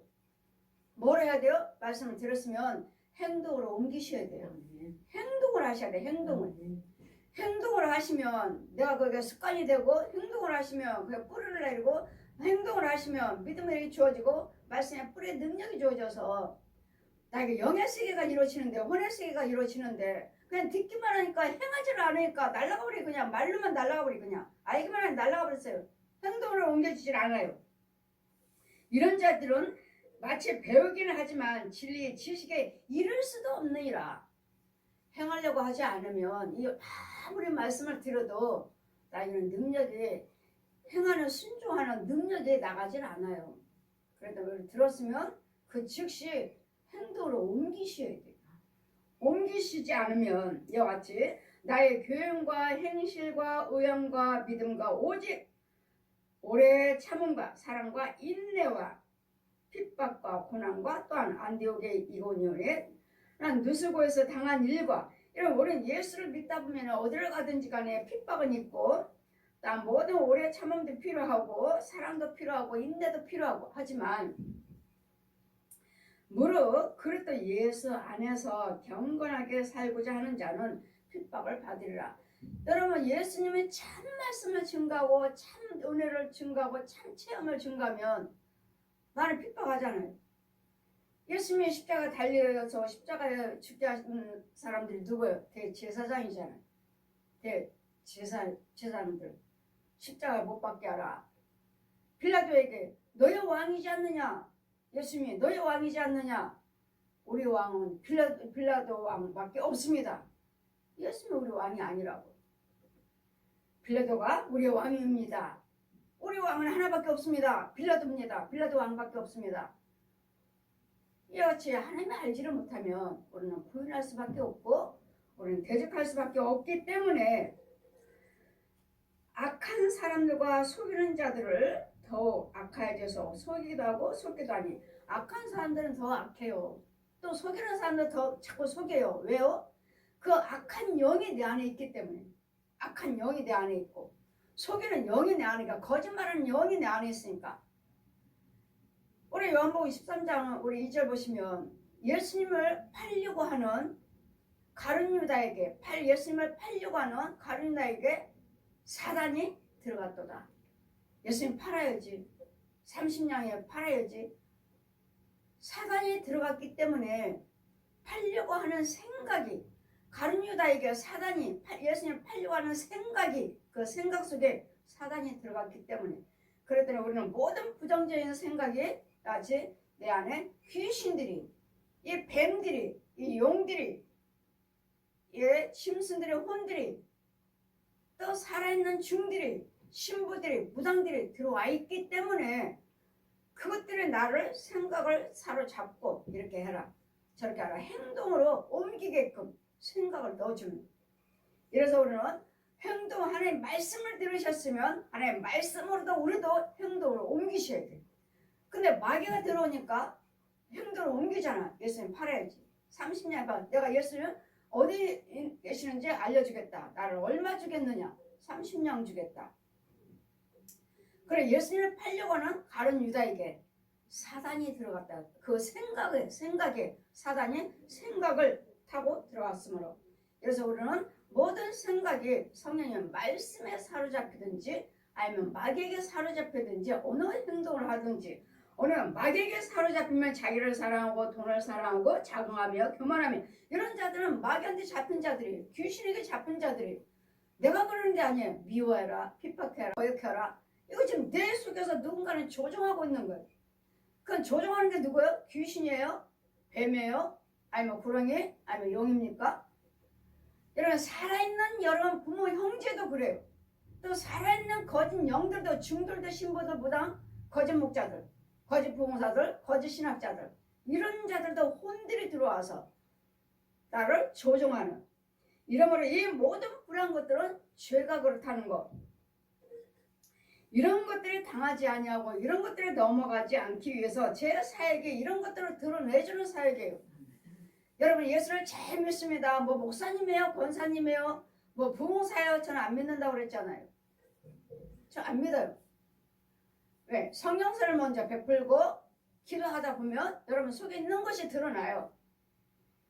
Speaker 2: 뭘 해야 돼요? 말씀을 들었으면 행동으로 옮기셔야 돼요. 행동을 하셔야 돼. 행동을 하시면 내가 그게 습관이 되고 행동을 하시면 그게 뿌리를 내리고 행동을 하시면 믿음이 주어지고 말씀의 뿌리의 능력이 주어져서 나에게 영의 세계가 이루어지는데 혼의 세계가 이루어지는데 그냥 듣기만 하니까 행하지를 않으니까 날아가 버리 그냥 말로만 날아가 버리 그냥 알기만 하면 날아가 버렸어요. 행동으로 옮겨지질 않아요. 이런 자들은 마치 배우기는 하지만 진리의 지식에 이를 수도 없느니라. 행하려고 하지 않으면 이 아무리 말씀을 들어도 나에게는 능력이 행하는 순종하는 능력이 나가질 않아요. 그래도 들었으면 그 즉시 행동으로 옮기셔야 돼요. 옮기시지 않으면 이와 같이 나의 교훈과 행실과 의향과 믿음과 오직 오래 참음과 사랑과 인내와 핍박과 고난과 또한 안디옥의 이고니온에 난 누스고에서 당한 일과 이런 우리는 예수를 믿다 보면 어디를 가든지 간에 핍박은 있고 난 모든 오래 참음도 필요하고 사랑도 필요하고 인내도 필요하고 하지만 무릇 그릇도 예수 안에서 경건하게 살고자 하는 자는 핍박을 받으리라. 여러분 예수님의 참 말씀을 증가하고 참 은혜를 증가하고 참 체험을 증가하면 나는 핍박하잖아요. 예수님의 십자가 달려서 십자가에 죽게 하신 사람들이 누구예요? 대제사장이잖아요. 제사장들 십자가 못 박게 하라. 빌라도에게 너의 왕이지 않느냐? 예수님이 너의 왕이지 않느냐? 우리 왕은 빌라도 왕밖에 없습니다. 예수님이 우리 왕이 아니라고. 빌라도가 우리 왕입니다. 우리 왕은 하나밖에 없습니다. 빌라도입니다. 빌라도 왕밖에 없습니다. 이와 같이 하나님이 알지를 못하면 우리는 부인할 수밖에 없고 우리는 대적할 수밖에 없기 때문에 악한 사람들과 속이는 자들을 더 악해져서 속이기도 하고 속기도 하니 악한 사람들은 더 악해요. 또 속이는 사람들 더 자꾸 속여요. 왜요? 그 악한 영이 내 안에 있기 때문에. 악한 영이 내 안에 있고 속이는 영이 내 안에 있고 거짓말하는 영이 내 안에 있으니까. 우리 요한복음 13장 우리 2절 보시면 예수님을 팔려고 하는 가룟유다에게 예수님을 팔려고 하는 가룟유다에게 사단이 들어갔도다. 예수님 팔아야지. 30냥에 팔아야지. 사단이 들어갔기 때문에 팔려고 하는 생각이 가룟유다에게 사단이 예수님을 팔려고 하는 생각이 그 생각 속에 사단이 들어갔기 때문에 그랬더니 우리는 모든 부정적인 생각이 같이 내 안에 귀신들이 이 뱀들이 이 용들이 이 짐승들의 혼들이 또 살아있는 중들이 신부들이 무당들이 들어와 있기 때문에 그것들이 나를 생각을 사로잡고 이렇게 해라 저렇게 하라 행동으로 옮기게끔 생각을 넣어주는. 이래서 우리는 행동 하나님 말씀을 들으셨으면 하나님 말씀으로도 우리도 행동으로 옮기셔야 돼. 근데 마귀가 들어오니까 행동을 옮기잖아. 예수님 팔아야지. 30년 내가 예수님 어디 계시는지 알려주겠다. 나를 얼마 주겠느냐? 30냥 주겠다. 그래 예수님을 팔려고 하는 가룟 유다에게 사단이 들어갔다. 그 생각에 사단이 생각을 타고 들어갔으므로. 그래서 우리는 모든 생각이 성령의 말씀에 사로잡히든지 아니면 마귀에게 사로잡히든지 어느 행동을 하든지 어느 마귀에게 사로잡히면 자기를 사랑하고 돈을 사랑하고 자긍하며 교만하며 이런 자들은 마귀한테 잡힌 자들이 귀신에게 잡힌 자들이 내가 그러는 게 아니에요. 미워해라, 핍박해라, 거역해라. 이거 지금 내 속에서 누군가는 조종하고 있는 거예요. 그건 조종하는 게 누구예요? 귀신이에요? 뱀이에요? 아니면 구렁이? 아니면 용입니까? 여러분 살아있는 여러분 부모 형제도 그래요. 또 살아있는 거짓 영들도 중들도 신부도 무당 거짓 목자들 거짓 부흥사들 거짓 신학자들 이런 자들도 혼들이 들어와서 나를 조종하는 이러므로 이 모든 불안한 것들은 죄가 그렇다는 것 이런 것들이 당하지 아니하고 이런 것들이 넘어가지 않기 위해서 제 사역에 이런 것들을 드러내주는 사역이에요. 여러분 예수를 잘 믿습니다. 뭐 목사님이에요 권사님이에요 뭐 부흥사예요 저는 안 믿는다고 그랬잖아요. 저 안 믿어요. 왜? 성령서를 먼저 베풀고 기도하다 보면 여러분 속에 있는 것이 드러나요.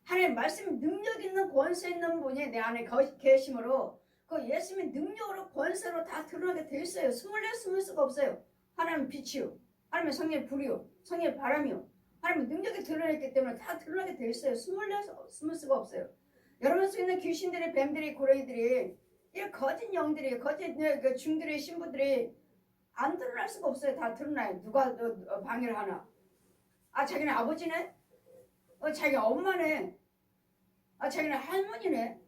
Speaker 2: 하나님 말씀 능력 있는 권세 있는 분이 내 안에 계심으로 그 예수님의 능력으로 권세로 다 드러나게 돼 있어요. 숨을 수가 없어요. 하나님은 빛이요. 하나님은 성령의 불이요. 성령의 바람이요. 하나님은 능력이 드러났기 때문에 다 드러나게 돼 있어요. 숨을 수가 없어요. 여러분 속에 있는 귀신들이 뱀들이 고래들이 이 거짓 영들이 거짓 중들이 신부들이 안 드러날 수가 없어요. 다 드러나요. 누가 방해를 하나. 아 자기는 아버지네. 자기 엄마네. 아 자기는 할머니네.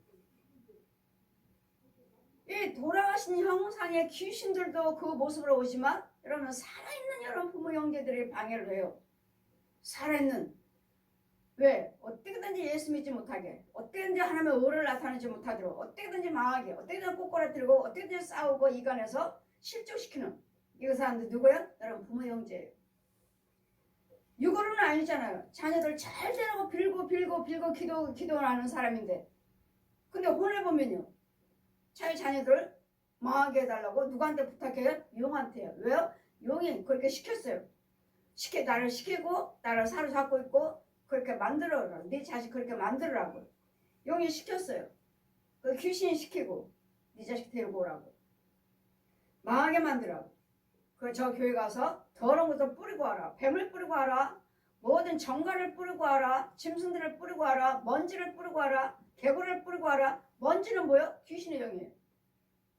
Speaker 2: 이 돌아가신 형상의 귀신들도 그 모습으로 오지만 여러분 살아있는 여러분 부모 형제들이 방해를 해요. 살아있는 왜? 어떻게든지 예수 믿지 못하게 어떻게든지 하나님의 의를 나타내지 못하도록 어떻게든지 망하게 어떻게든지 꼬꾸라뜨리고 어떻게든지 싸우고 이간해서 실족시키는 이 사람들 누구야? 여러분 부모 형제예요. 육으로는 아니잖아요. 자녀들 잘 되라고 빌고 기도하는 사람인데 근데 혼을 보면요 자기 자녀들 망하게 해달라고 누구한테 부탁해요? 용한테요. 왜요? 용이 그렇게 시켰어요. 나를 시키고 나를 사로잡고 있고 그렇게 만들어라. 네 자식 그렇게 만들으라고. 용이 시켰어요. 그 귀신이 시키고 네 자식 데리고 오라고. 망하게 만들라고. 그 저 교회 가서 더러운 것도 뿌리고 와라. 뱀을 뿌리고 와라. 모든 정갈을 뿌리고 와라. 짐승들을 뿌리고 와라. 먼지를 뿌리고 와라. 개구리를 뿌리고 와라. 먼지는 뭐요? 귀신의 영이에요.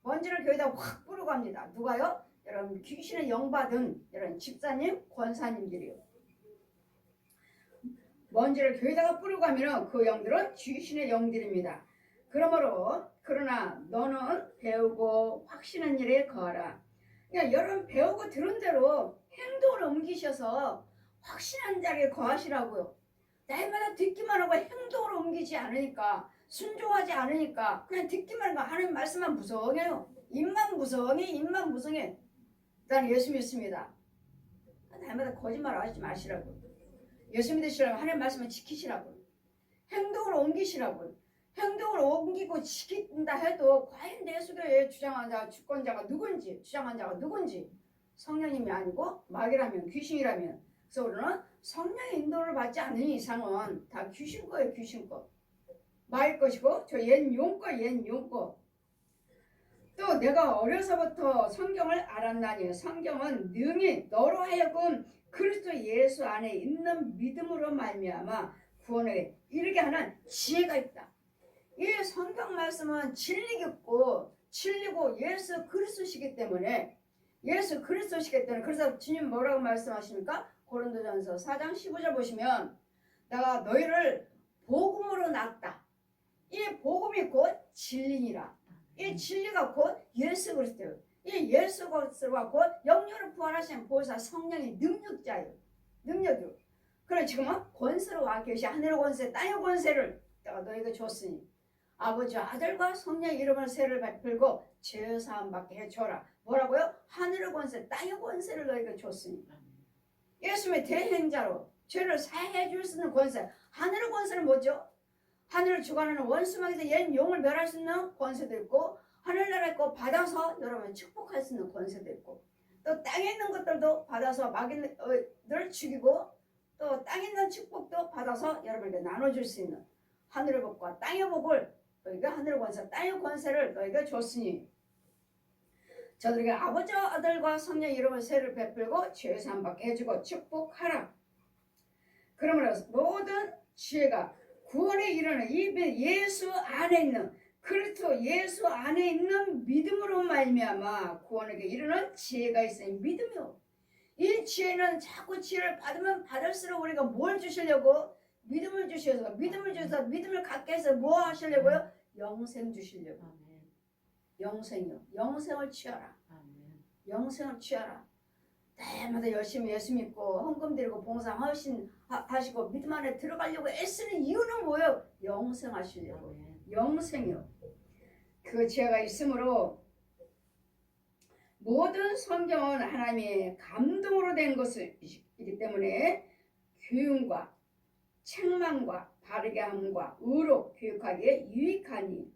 Speaker 2: 먼지를 교회에다 확 뿌리고 갑니다. 누가요? 여러분 귀신의 영 받은 여러분 집사님, 권사님들이요. 먼지를 교회에다가 뿌리고 가면 그 영들은 귀신의 영들입니다. 그러나 너는 배우고 확신한 일에 거하라. 그러니까 여러분 배우고 들은 대로 행동을 옮기셔서 확신한 자리에 거하시라고요. 날마다 듣기만 하고 행동을 옮기지 않으니까 순종하지 않으니까 그냥 듣기만 하고 하나님 말씀만 무성해요. 입만 무성해. 나는 예수 믿습니다. 날마다 거짓말 하지 마시라고. 예수 믿으시라면 하나님 말씀을 지키시라고. 행동을 옮기시라고. 행동을 옮기고 지킨다 해도 과연 내 속에 주장한 자, 주권자가 누군지 주장한 자가 누군지 성령님이 아니고 마귀라면 귀신이라면 그래서 우리는 성령의 인도를 받지 않는 이상은 다 귀신 거예요. 귀신 거. 마귀 것이고 저 옛 용 거. 또 내가 어려서부터 성경을 알았나니 성경은 능히 너로 하여금 그리스도 예수 안에 있는 믿음으로 말미암아 구원에 이르게 하는 지혜가 있다. 이 성경 말씀은 진리고 예수 그리스도시기 때문에 그래서 주님 뭐라고 말씀하십니까? 고린도전서 4장 15절 보시면 내가 너희를 복음으로 낳았다. 이 복음이 곧 진리니라. 이 진리가 곧 예수 그리스도예요. 이 예수 그리스도가 곧 영육을 부활하신 보혜사 성령의 능력자예요. 능력이요. 그래 지금은 권세로 와 계시 하늘의 권세 땅의 권세를 내가 너에게 줬으니 아버지와 아들과 성령의 이름으로 세를 베풀고 죄사함 받게 해줘라. 뭐라고요? 하늘의 권세 땅의 권세를 너에게 줬으니 예수님의 대행자로 죄를 사해 줄 수 있는 권세. 하늘의 권세는 뭐죠? 하늘을 주관하는 원수막에서 옛 용을 멸할 수 있는 권세도 있고 하늘나라에 거 받아서 여러분 축복할 수 있는 권세도 있고 또 땅에 있는 것들도 받아서 마귀를 죽이고 또 땅에 있는 축복도 받아서 여러분에게 나눠줄 수 있는 하늘의 복과 땅의 복을 너희가 하늘의 권세, 땅의 권세를 너희가 줬으니 저들에게 아버지와 아들과 성령 이름의 세를 베풀고 죄사함 받게 해주고 축복하라. 그러므로 모든 지혜가 구원에 이르는 이 예수 안에 있는 그리스도 예수 안에 있는 믿음으로 말미암아 구원에게 이르는 지혜가 있으니 믿음이요. 이 지혜는 자꾸 지혜를 받으면 받을수록 우리가 뭘 주시려고? 믿음을 주셔서 믿음을 갖게 해서 뭐 하시려고요? 영생 주시려고.
Speaker 3: 아멘.
Speaker 2: 영생이요. 영생을 취하라.
Speaker 3: 아멘.
Speaker 2: 영생을 취하라. 때마다 열심히 예수 믿고 헌금 드리고 봉사하시고 믿음 안에 들어가려고 애쓰는 이유는 뭐예요? 영생 하시려고.
Speaker 3: 아멘.
Speaker 2: 영생이요. 그 지혜가 있으므로 모든 성경은 하나님의 감동으로 된 것이기 때문에 교훈과 책망과 바르게 함과 의로 교육하기에 유익하니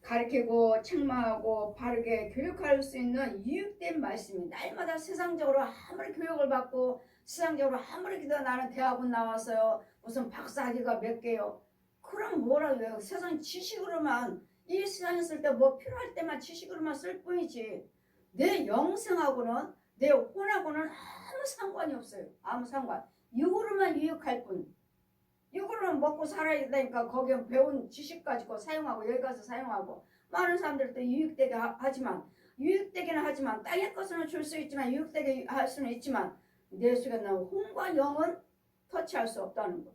Speaker 2: 가르치고 책망하고 바르게 교육할 수 있는 유익된 말씀이 날마다 세상적으로 아무리 교육을 받고 세상적으로 아무리 기도 나는 대학원 나왔어요. 무슨 박사학위가 몇 개요. 그럼 뭐라고요? 세상 지식으로만 이 세상에 쓸 때 뭐 필요할 때만 지식으로만 쓸 뿐이지 내 영생하고는 내 혼하고는 아무 상관이 없어요. 아무 상관. 육으로만 유익할 뿐. 육으로는 먹고 살아야 되니까 거기에 배운 지식 가지고 사용하고 여기 가서 사용하고 많은 사람들도 유익되게 하지만 유익되기는 하지만 땅의 것은 줄 수 있지만 유익되게 할 수는 있지만 내 속에 있는 혼과 영은 터치할 수 없다는 거.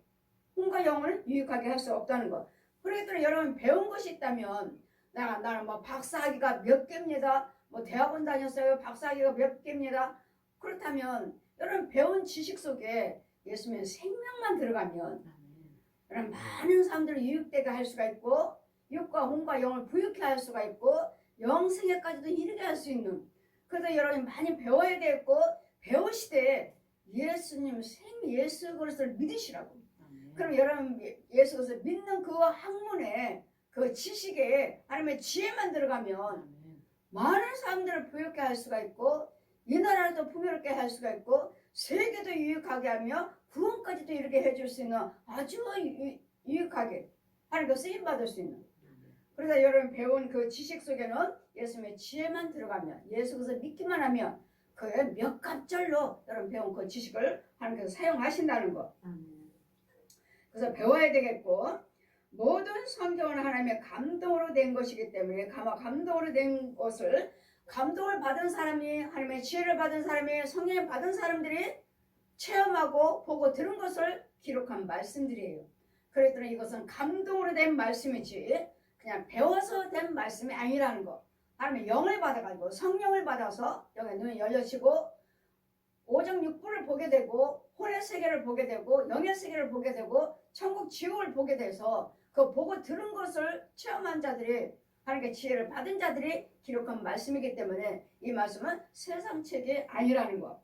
Speaker 2: 혼과 영을 유익하게 할 수 없다는 것. 그러니까 여러분 배운 것이 있다면 나는 뭐 박사학위가 몇 개입니다. 뭐 대학원 다녔어요. 박사학위가 몇 개입니다. 그렇다면 여러분 배운 지식 속에 예수님의 생명만 들어가면 여러분 많은 사람들을 유익되게 할 수가 있고 육과 혼과 영을 부유케 할 수가 있고 영생에까지도 이르게 할 수 있는 그래서 여러분이 많이 배워야 되겠고 배우시되 예수님 예수 그리스도를 믿으시라고. 그럼 여러분 예수 그리스도를 믿는 그 학문에 그 지식에 하나님의 지혜만 들어가면 많은 사람들을 부유케 할 수가 있고 이 나라도 풍요롭게 할 수가 있고 세계도 유익하게 하며 구원까지도 이렇게 해줄 수 있는 아주 유익하게 하나님께 쓰임받을 수 있는 그래서 여러분 배운 그 지식 속에는 예수님의 지혜만 들어가면 예수 그리스도 믿기만 하면 그의 몇 갑절로 여러분 배운 그 지식을 하나님께서 사용하신다는 거. 그래서 배워야 되겠고 모든 성경은 하나님의 감동으로 된 것이기 때문에 감동으로 된 것을 감동을 받은 사람이 하나님의 지혜를 받은 사람이 성령을 받은 사람들이 체험하고 보고 들은 것을 기록한 말씀들이에요. 그랬더니 이것은 감동으로 된 말씀이지 그냥 배워서 된 말씀이 아니라는 거. 하나님의 영을 받아가지고 성령을 받아서 영의 눈이 열려지고 오정 육부를 보게 되고 혼의 세계를 보게 되고 영의 세계를 보게 되고 천국 지옥을 보게 돼서 그 보고 들은 것을 체험한 자들이 하나님께 지혜를 받은 자들이 기록한 말씀이기 때문에 이 말씀은 세상 책이 아니라는 것.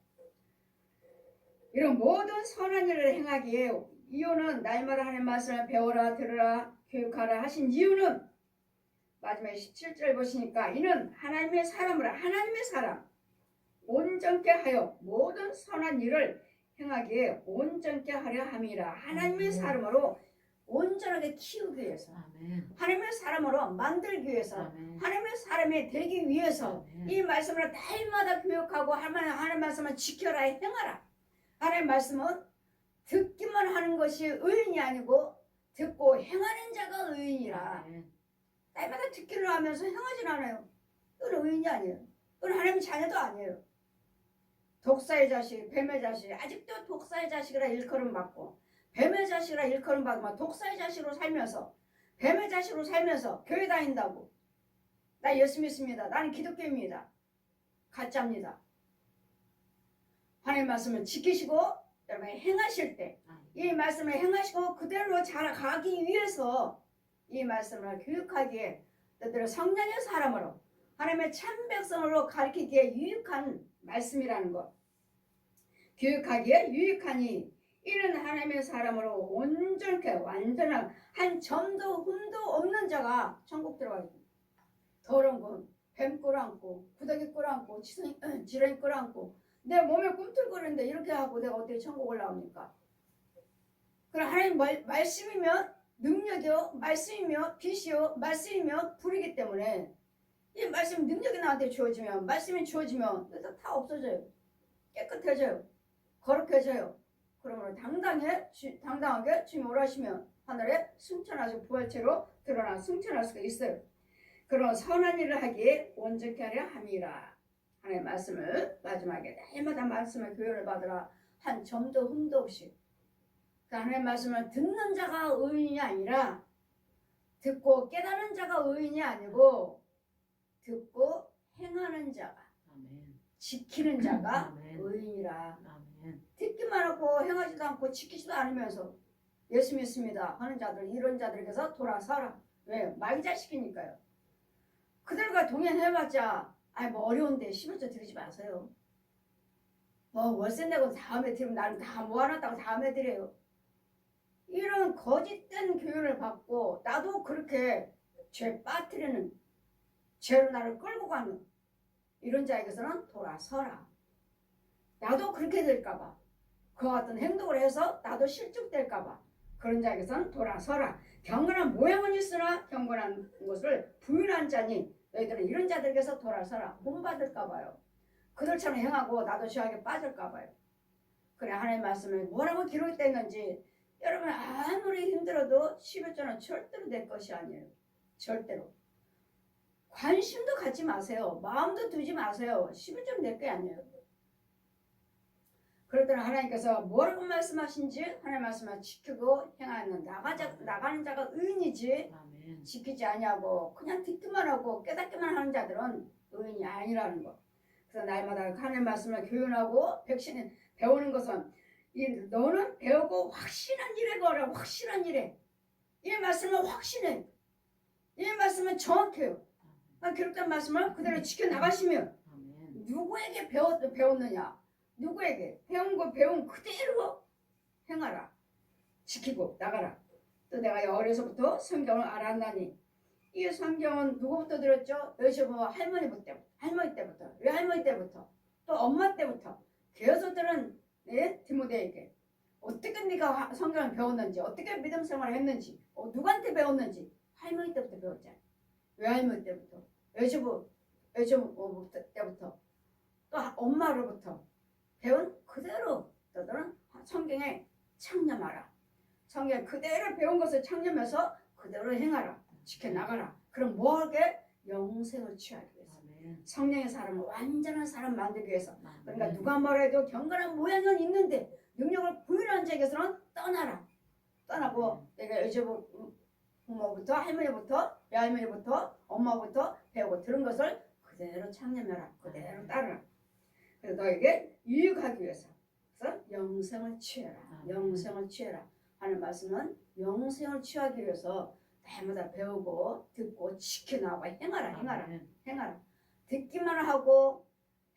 Speaker 2: 이런 모든 선한 일을 행하기에 이유는 날마다 하나님의 말씀을 배워라 들으라 교육하라 하신 이유는 마지막에 17절 보시니까 이는 하나님의 사람으로 하나님의 사람 온전케 하여 모든 선한 일을 행하기에 온전케 하려 함이라. 하나님의 사람으로 온전하게 키우기 위해서 하나님의 사람으로 만들기 위해서 하나님의 사람이 되기 위해서 이 말씀을 날마다 교육하고 하나님의 말씀을 지켜라 행하라. 하나님의 말씀은 듣기만 하는 것이 의인이 아니고 듣고 행하는 자가 의인이라. 날마다 듣기를 하면서 행하진 않아요. 그건 의인이 아니에요. 그건 하나님의 자녀도 아니에요. 독사의 자식, 뱀의 자식, 아직도 독사의 자식이라 일컬음 받고 뱀의 자식이라 일컬음 받고 독사의 자식으로 살면서 뱀의 자식으로 살면서 교회 다닌다고 나 예수 믿습니다. 나는 기독교입니다. 가짜입니다. 하나님의 말씀을 지키시고 여러분이 행하실 때 이 말씀을 행하시고 그대로 자라가기 위해서 이 말씀을 교육하기에 뜻대로 성령의 사람으로 하나님의 참 백성으로 가르치기에 유익한 말씀이라는 것. 교육하기에 유익하니 이는 하나님의 사람으로 온전케 완전한 한 점도 흠도 없는 자가 천국 들어가야 됩니다. 더러운 건 뱀 끌어안고 구더기 끌어안고 지렁이 끌어안고 내 몸에 꿈틀거리는데 이렇게 하고 내가 어떻게 천국 올라갑니까? 그럼 하나님 말씀이면 능력이요 말씀이며 빛이요 말씀이며 불이기 때문에 이 말씀 능력이 나한테 주어지면 말씀이 주어지면 다 없어져요. 깨끗해져요. 거룩해져요. 그러므로 당당하게 주님 오라시면 하늘에 승천하시고 부활체로 드러나 승천할 수가 있어요. 그런 선한 일을 하기에 온전케 하려 함이라. 하나님의 말씀을 마지막에 날마다 말씀의 교훈을 받으라. 한 점도 흠도 없이. 그러니까 하나님의 말씀을 듣는 자가 의인이 아니라 듣고 깨닫는 자가 의인이 아니고 듣고 행하는 자가 지키는 자가 의인이라. 듣기만 하고 행하지도 않고 지키지도 않으면서 예수 믿습니다 하는 자들 이런 자들에게서 돌아서라. 왜? 말자시키니까요. 그들과 동행해봤자 뭐 어려운데 11조 드리지 마세요. 뭐 월세 내고 다음에 드리면 나는 다 모아놨다고 다음에 드려요. 이런 거짓된 교훈을 받고 나도 그렇게 죄 빠뜨리는 죄로 나를 끌고 가는 이런 자에게서는 돌아서라. 나도 그렇게 될까봐 그와 같은 행동을 해서 나도 실족될까봐 그런 자에게서는 돌아서라. 경건한 모양은 있으나 경건한 것을 부인한 자니 너희들은 이런 자들에게서 돌아서라. 본받을까봐요. 그들처럼 행하고 나도 죄악에 빠질까봐요. 그래 하나님의 말씀에 뭐라고 기록되어 있는지 여러분 아무리 힘들어도 11조는 절대로 내 것이 아니에요. 절대로. 관심도 갖지 마세요. 마음도 두지 마세요. 11조는 내 게 아니에요. 그럴 때는 하나님께서 뭐라고 말씀하신지 하나님 말씀을 지키고 행하는 나가는 자가 의인이지 지키지 아니하고 그냥 듣기만 하고 깨닫기만 하는 자들은 의인이 아니라는 거. 그래서 날마다 하나님 말씀을 교훈하고 백신이 배우는 것은 너는 배우고 확신한 일에 거라. 확실한 일에 이 말씀은 확신해. 이 말씀은 정확해요. 기록된 말씀을 그대로 지켜나가시면 누구에게 배웠느냐 누구에게 배운 그대로 행하라. 지키고 나가라. 또 내가 어려서부터 성경을 알았나니 이 성경은 누구부터 들었죠? 여시부 할머니 때부터 외할머니 때부터 또 엄마 때부터 계속들은 디모데에게 어떻게 네가 성경을 배웠는지 어떻게 믿음 생활을 했는지 누구한테 배웠는지 할머니 때부터 배웠잖아요. 외할머니 때부터 여시부 때부터 또 엄마로부터 배운 그대로 너들은 성경에 창념하라. 성경 그대로 배운 것을 창념해서 그대로 행하라. 지켜나가라. 그럼 뭐하게? 영생을 취하기 위해서. 성령의 사람을 완전한 사람 만들기 위해서. 그러니까 누가 뭐래도 경건한 모양은 있는데 능력을 부인한 자에게서는 떠나라. 떠나고 내가 여자부 부모부터 할머니부터 외할머니부터 엄마부터 배우고 들은 것을 그대로 창념해라. 그대로 따르라. 그래서 너에게 유익하기 위해서. 그래서 영생을 취해라. 영생을 취해라 하는 말씀은 영생을 취하기 위해서 날마다 배우고 듣고 지켜나가고 행하라. 듣기만 하고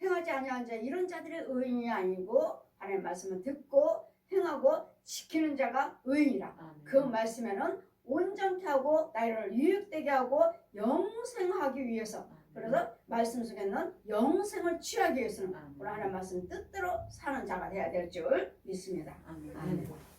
Speaker 2: 행하지 아니한 자 이런 자들의 의인이 아니고 하나님의 말씀을 듣고 행하고 지키는 자가 의인이라. 그 말씀에는 온전케 하고 나를 유익되게 하고 영생하기 위해서. 그래서 말씀 속에는 영생을 취하기 위해서는 우리 하나님의 말씀 뜻대로 사는 자가 되어야 될 줄 믿습니다. 아멘.